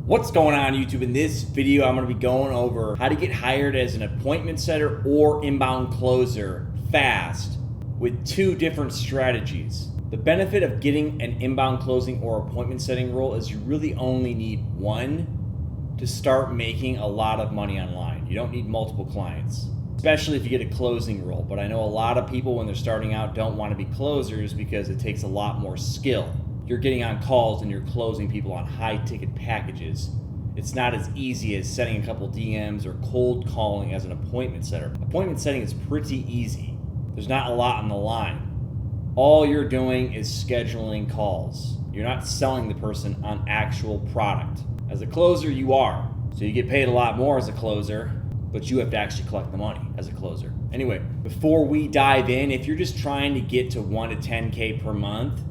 What's going on YouTube? In this video, I'm going to be going over how to get hired as an appointment setter or inbound closer fast with two different strategies. The benefit of getting an inbound closing or appointment setting role is you really only need one to start making a lot of money online. You don't need multiple clients, especially if you get a closing role. But I know a lot of people when they're starting out don't want to be closers because it takes a lot more skill. You're getting on calls and you're closing people on high ticket packages. It's not as easy as sending a couple DMs or cold calling as an appointment setter. Appointment setting is pretty easy. There's not a lot on the line. All you're doing is scheduling calls. You're not selling the person on actual product. As a closer, you are. So you get paid a lot more as a closer, but you have to actually collect the money as a closer. Anyway, before we dive in, if you're just trying to get to 1 to 10K per month,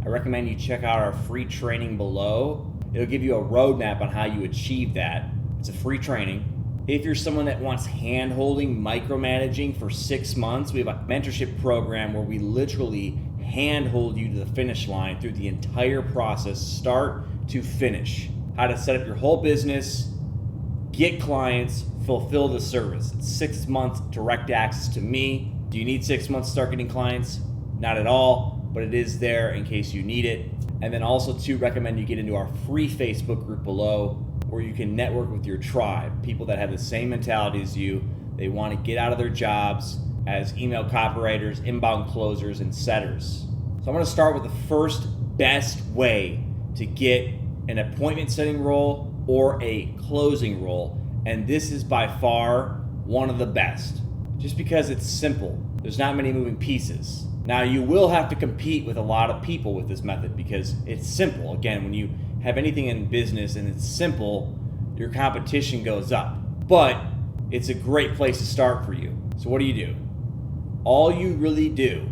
I recommend you check out our free training below. It'll give you a roadmap on how you achieve that. It's a free training. If you're someone that wants hand-holding, micromanaging for 6 months, we have a mentorship program where we literally hand-hold you to the finish line through the entire process, start to finish. How to set up your whole business, get clients, fulfill the service. It's 6 months direct access to me. Do you need 6 months to start getting clients? Not at all. But it is there in case you need it. And then also to recommend you get into our free Facebook group below where you can network with your tribe, people that have the same mentality as you. They want to get out of their jobs as email copywriters, inbound closers, and setters. So I'm going to start with the first best way to get an appointment setting role or a closing role. And this is by far one of the best, just because it's simple. There's not many moving pieces. Now, you will have to compete with a lot of people with this method because it's simple. Again, when you have anything in business and it's simple, your competition goes up. But it's a great place to start for you. So what do? All you really do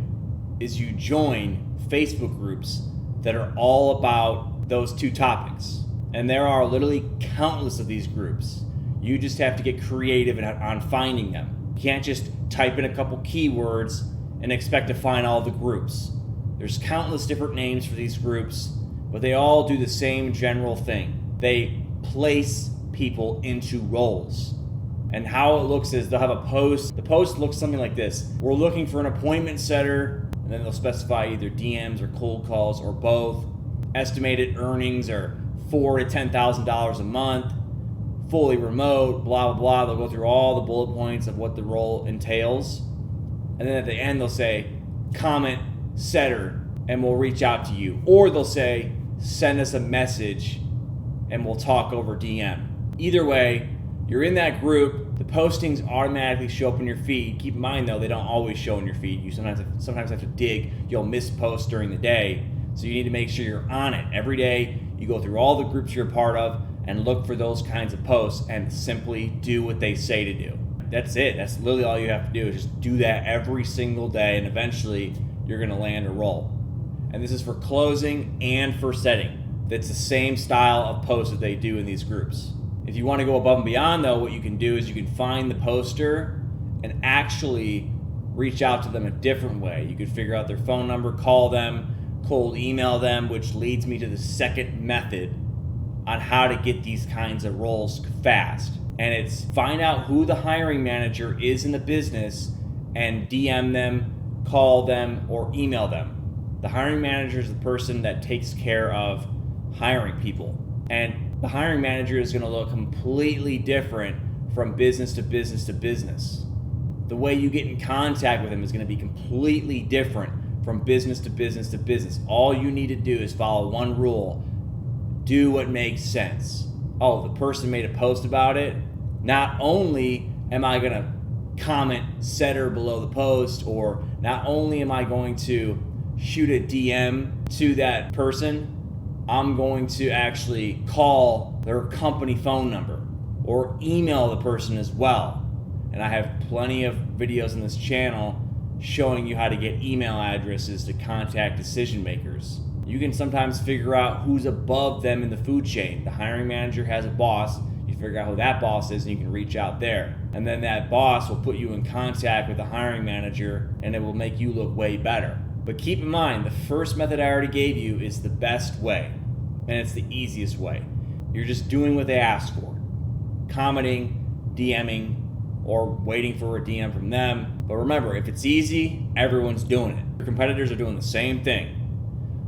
is you join Facebook groups that are all about those two topics. And there are literally countless of these groups. You just have to get creative on finding them. You can't just type in a couple keywords and expect to find all the groups. There's countless different names for these groups, but they all do the same general thing. They place people into roles. And how it looks is they'll have a post. The post looks something like this. We're looking for an appointment setter, and then they'll specify either DMs or cold calls or both. Estimated earnings are $4,000 to $10,000 a month, fully remote, blah, blah, blah. They'll go through all the bullet points of what the role entails. And then at the end, they'll say, comment setter, and we'll reach out to you. Or they'll say, send us a message, and we'll talk over DM. Either way, you're in that group. The postings automatically show up in your feed. Keep in mind, though, they don't always show in your feed. You sometimes have to dig. You'll miss posts during the day. So you need to make sure you're on it. Every day, you go through all the groups you're a part of and look for those kinds of posts and simply do what they say to do. That's it. That's literally all you have to do is just do that every single day, and eventually you're going to land a role. And this is for closing and for setting. That's the same style of post that they do in these groups. If you want to go above and beyond, though, what you can do is you can find the poster and actually reach out to them a different way. You could figure out their phone number, call them, cold email them, which leads me to the second method on how to get these kinds of roles fast. And it's find out who the hiring manager is in the business and DM them, call them, or email them. The hiring manager is the person that takes care of hiring people. And the hiring manager is going to look completely different from business to business to business. The way you get in contact with them is going to be completely different from business to business to business. All you need to do is follow one rule. Do what makes sense. Oh, the person made a post about it. Not only am I going to comment setter below the post, or not only am I going to shoot a DM to that person, I'm going to actually call their company phone number or email the person as well. And I have plenty of videos on this channel showing you how to get email addresses to contact decision makers. You can sometimes figure out who's above them in the food chain. The hiring manager has a boss. You figure out who that boss is and you can reach out there. And then that boss will put you in contact with the hiring manager and it will make you look way better. But keep in mind, the first method I already gave you is the best way and it's the easiest way. You're just doing what they ask for. Commenting, DMing, or waiting for a DM from them. But remember, if it's easy, everyone's doing it. Your competitors are doing the same thing.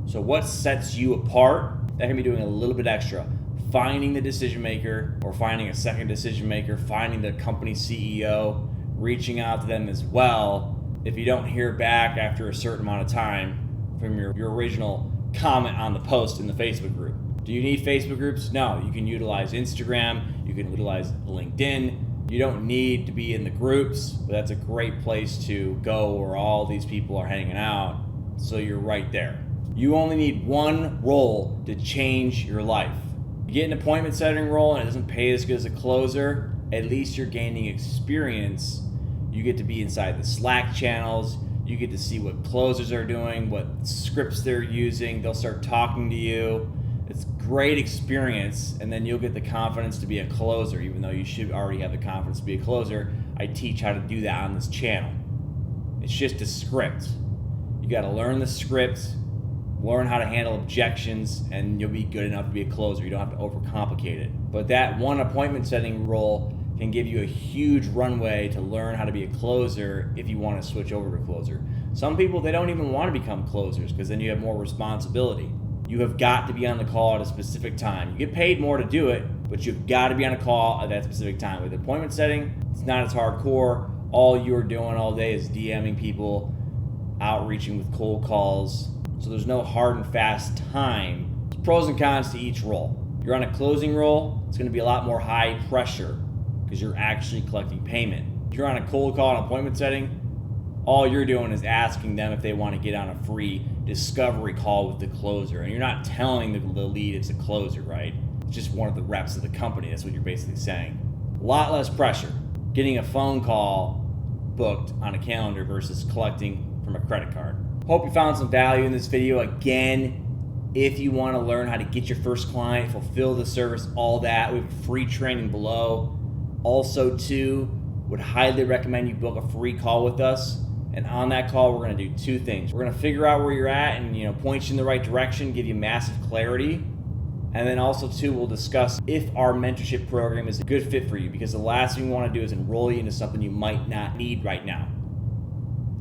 So what sets you apart? That can be doing a little bit extra. Finding the decision maker, or finding a second decision maker, finding the company CEO, reaching out to them as well. If you don't hear back after a certain amount of time from your original comment on the post in the Facebook group. Do you need Facebook groups? No, you can utilize Instagram, you can utilize LinkedIn. You don't need to be in the groups, but that's a great place to go where all these people are hanging out, so you're right there. You only need one role to change your life. You get an appointment setting role and it doesn't pay as good as a closer, at least you're gaining experience. You get to be inside the Slack channels, you get to see what closers are doing, what scripts they're using, they'll start talking to you. It's great experience, and then you'll get the confidence to be a closer, even though you should already have the confidence to be a closer. I teach how to do that on this channel. It's just a script. You gotta learn the script, learn how to handle objections, and you'll be good enough to be a closer. You don't have to overcomplicate it. But that one appointment setting role can give you a huge runway to learn how to be a closer if you want to switch over to closer. Some people, they don't even want to become closers because then you have more responsibility. You have got to be on the call at a specific time. You get paid more to do it, but you've got to be on a call at that specific time. With appointment setting, it's not as hardcore. All you're doing all day is DMing people, outreaching with cold calls. So there's no hard and fast time. There's pros and cons to each role. You're on a closing role, it's going to be a lot more high pressure because you're actually collecting payment. If you're on a cold call and appointment setting, all you're doing is asking them if they want to get on a free discovery call with the closer. And you're not telling the lead it's a closer, right? It's just one of the reps of the company. That's what you're basically saying. A lot less pressure getting a phone call booked on a calendar versus collecting from a credit card. Hope you found some value in this video. Again, if you want to learn how to get your first client, fulfill the service, all that, we have free training below. Also, too, would highly recommend you book a free call with us. And on that call, we're going to do two things. We're going to figure out where you're at and point you in the right direction, give you massive clarity. And then also, too, we'll discuss if our mentorship program is a good fit for you, because the last thing we want to do is enroll you into something you might not need right now.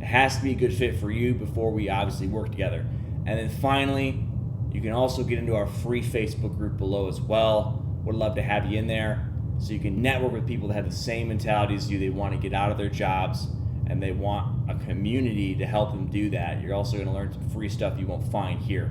It has to be a good fit for you before we obviously work together. And then finally, you can also get into our free Facebook group below as well. Would love to have you in there so you can network with people that have the same mentality as you. They want to get out of their jobs and they want a community to help them do that. You're also going to learn some free stuff you won't find here.